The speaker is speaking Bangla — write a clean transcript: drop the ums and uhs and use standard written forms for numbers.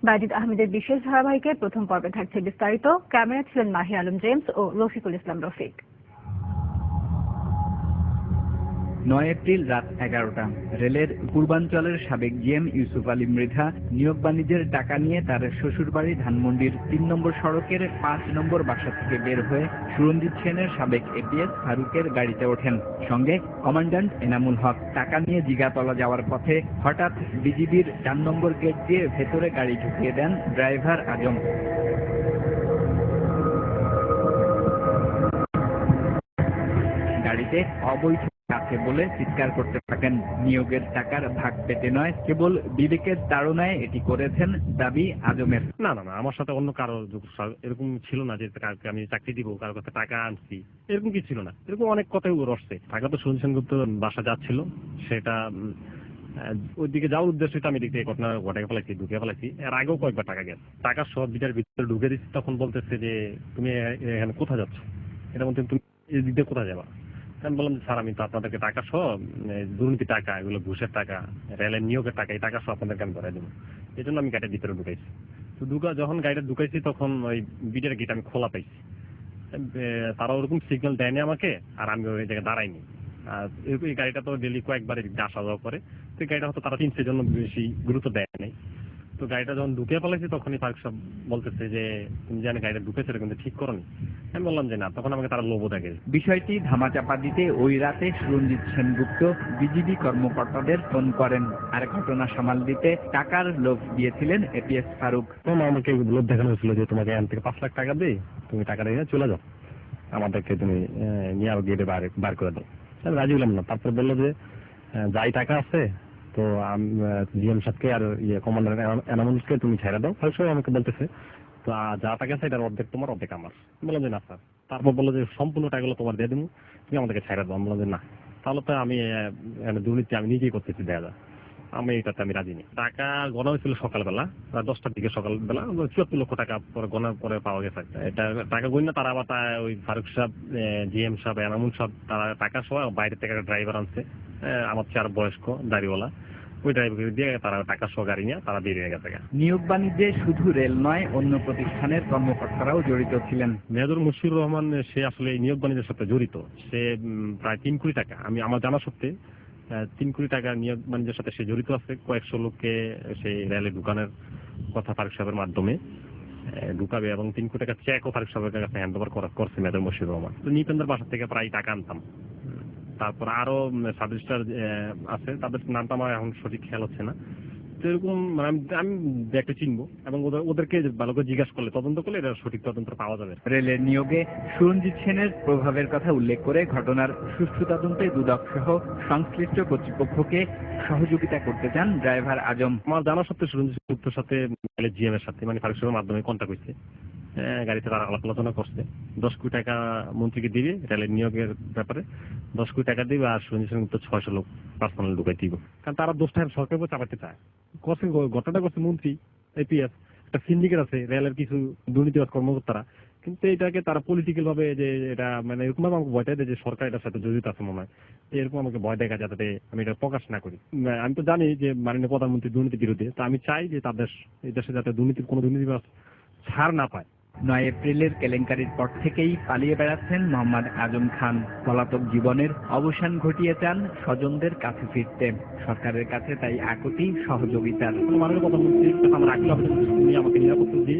বাজিদ আহমেদের বিশেষ ধারাবাহিকের প্রথম পর্বে থাকছে বিস্তারিত। ক্যামেরায় ছিলেন মাহি আলম জেমস ও রফিকুল ইসলাম রফিক। 9 এপ্রিল রাত 11টা। রেলের পূর্বাঞ্চলের সাবেক জিএম ইউসুফ আলী মৃধা নিয়োগ বাণিজ্যের টাকা নিয়ে তার শ্বশুরবাড়ি ধানমন্ডির 3 নম্বর সড়কের 5 নম্বর বাসা থেকে বের হয়ে সুরঞ্জিত সেনের সাবেক এপিএস ফারুকের গাড়িতে ওঠেন, সঙ্গে কমান্ড্যান্ট এনামুল হক। টাকা নিয়ে জিগাতলা যাওয়ার পথে হঠাৎ বিজিবির 4 নম্বর গেট দিয়ে ভেতরে গাড়ি ঢুকিয়ে দেন ড্রাইভার আজম। গাড়িতে অবৈধ আছে বলে চিৎকার করতে থাকেন। নিয়োগের টাকার ভাগ পেতে নয়, কেবল বিবেকের তাড়নায় এটি করেছেন দাবি আজমের। না, আমার সাথে অন্য কারো এরকম ছিল না যে আমি চাকরি দিব, কারোর কাছে টাকা আনছি, এরকম কি ছিল না। এরকম অনেক কথাই ওর আসছে। টাকা তো সুনীল সেনগুপ্ত বাসা যাচ্ছিল, সেটা ওই দিকে যাওয়ার উদ্দেশ্যে আমি দিক থেকে ঘটনা ঘটে ফেলাইছি, ঢুকে ফেলাইছি। এর আগেও কয়েকবার টাকা গেছে, টাকা সব বিটার ভিতরে ঢুকে দিচ্ছি। তখন বলতেছে যে তুমি এখানে কোথায় যাচ্ছ, এটা বলতে তুমি এই দিক দিয়ে কোথায় যাবা। আমি বললাম স্যার আমি তো আপনাদেরকে টাকা সহ দুর্নীতি টাকা, এগুলো ঘুষের টাকা, রেলের নিয়োগের টাকা, এই টাকা সহ আপনাদেরকে আমি ধরাই দেবো, এই জন্য আমি গাড়ির ভিতরে ঢুকাইছি। তো যখন গাড়িটা ঢুকাইছি তখন ওই বিটের গেট আমি খোলা পাইছি। তারা ওরকম সিগন্যাল দেয়নি আমাকে, আর আমি ওই জায়গায় দাঁড়াইনি। আর এই গাড়িটা তো ডেলি কয়েকবার আসা যাওয়া করে, তো এই গাড়িটা হয়তো তারা চিনছে জন্য বেশি গুরুত্ব দেয় নাই। তো গাড়িটা যখন ঢুকে ফেলেছি তখনই ফারুক সাহেব বলতেছে যে তুমি জানি গাড়িটা ঢুকেছে কিন্তু ঠিক করোনি। আমি বললাম যে না, তখন আমাকে তারা লোভ দেখে। বিষয়টি ধামাচাপা দিতে ওই রাতে সুরঞ্জিত সেনগুপ্ত বিজিবি কর্মকর্তাদের ফোন করেন, আর ঘটনা সামাল দিতে টাকার লোভ দিয়েছিলেন এপিএস ফারুক। আমাকে লোভ দেখানো হয়েছিল যে তোমাকে এখান থেকে 5 লাখ টাকা দিই, তুমি টাকাটা নিয়ে চলে যাও, আমাদেরকে তুমি নিয়ে আরো গেটে বার করে দাও। আমি রাজি হলাম না। তারপর বললো যে যাই টাকা আছে তো জিএম সাহেবকে আর কমান্ডার এনামুলকে তুমি ছেড়ে দাও। ফারুক সাহেব আমাকে বলতেছে তো যা টাকা আছে এটার অর্ধেক তোমার, অর্ধেক আমার। বললাম যে না স্যার। তারপর বললো যে সম্পূর্ণ টাকাগুলো তোমার দিয়ে দেবো, তুমি আমাদেরকে ছেড়ে দাও। আমি বললাম যে না, তাহলে তো আমি দুর্নীতি আমি নিজেই করতেছি, দেখা যায় আমি এটাতে আমি রাজি নেই। টাকা গণা হয়েছিল সকালবেলা, 10টার দিকে সকালবেলা 74 লক্ষ টাকা পরে গণার পরে পাওয়া গেছে। এটা টাকা গণনা তারা আবার ওই ফারুক সাহেব, জিএম সাহেব, এনামুল সাহেব, তারা টাকা সহ বাইরে থেকে একটা ড্রাইভার আনছে, আমার চেয়ে আরো বয়স্ক দাড়িওয়ালা, ওই ড্রাইভার দিয়ে তারা টাকা সহ গাড়ি নিয়ে তারা বেরিয়ে গেছে। নিয়োগ বাণিজ্যে শুধু রেল নয়, অন্য প্রতিষ্ঠানের কর্মকর্তারাও জড়িত ছিলেন। মেজর মুশফিকুর রহমান সে আসলে নিয়োগ বাণিজ্যের সাথে জড়িত। সে প্রায় 3 কোটি টাকা, আমার জানা সত্ত্বে 3 কোটি টাকা নিয়োগ বাণিজ্যের সাথে সে জড়িত আছে। কয়েকশো লোককে সেই রেলে ঢুকানোর কথা ফারুক সাহেবের মাধ্যমে ঢুকাবে, এবং 3 কোটি টাকা চেকও ফারুক সাহেবের কাছে হ্যান্ড ওভার করছে মেজর মুশফিকুর রহমান। তো নিপেন্দার বাসা থেকে প্রায় টাকা আনতাম। তারপর আরো সাব রেজিস্ট্রার আছে, তাদের নামটা আমার এখন সঠিক খেয়াল হচ্ছে না। তো এরকম আমি একটা চিনবো, এবং ওদেরকে ভালো করে জিজ্ঞাসা করলে, তদন্ত করলে এটা সঠিক তদন্ত পাওয়া যাবে। রেলের নিয়োগে সুরঞ্জিত সেনের প্রভাবের কথা উল্লেখ করে ঘটনার সুষ্ঠু তদন্তে দুদক সহ সংশ্লিষ্ট কর্তৃপক্ষকে সহযোগিতা করতে চান ড্রাইভার আজম। আমার জানা সত্ত্বে সুরঞ্জিত সেনের সাথে জিএম এর সাথে মানে ফারুক সাহেবের মাধ্যমে কন্ট্যাক্ট হয়েছে, গাড়িতে তারা আলাপ আলোচনা করছে। 10 কোটি টাকা মন্ত্রীকে দিবে রেলের নিয়োগের ব্যাপারে, 10 কোটি টাকা দিবে, আর সুরঞ্জিত সেনগুপ্ত 600 লোক পার্সোনাল ঢুকাই দিব। কারণ তারা দোষটা সরকারের উপর চাপাতে চায়। ঘটনাটা করছে মন্ত্রী, এপিএস, একটা সিন্ডিকেট আছে রেলের কিছু দুর্নীতিবাজ কর্মকর্তারা, কিন্তু এটাকে তারা পলিটিক্যাল ভাবে যে এটা মানে এরকম ভাবে আমাকে ভয় দেয় যে সরকার এটার সাথে জড়িত আছে মনে হয়, এরকম আমাকে ভয় দেখা যাতে আমি এটা প্রকাশ না করি। আমি তো জানি যে মাননীয় প্রধানমন্ত্রী দুর্নীতি বিরোধী, তো আমি চাই যে তাদের এই দেশে যাতে কোনো দুর্নীতিবাজ ছাড় না পায়। 9 এপ্রিলের কেলেঙ্কারির পর থেকেই পালিয়ে বেড়াচ্ছেন মোহাম্মদ আজম খান। পলাতক জীবনের অবসান ঘটিয়ে চান স্বজনদের কাছে ফিরতে। সরকারের কাছে তাই আকুতি সহযোগিতার। মাননীয় প্রধানমন্ত্রী আমার আগ্রহ আমাকে নিরাপত্তা দিয়ে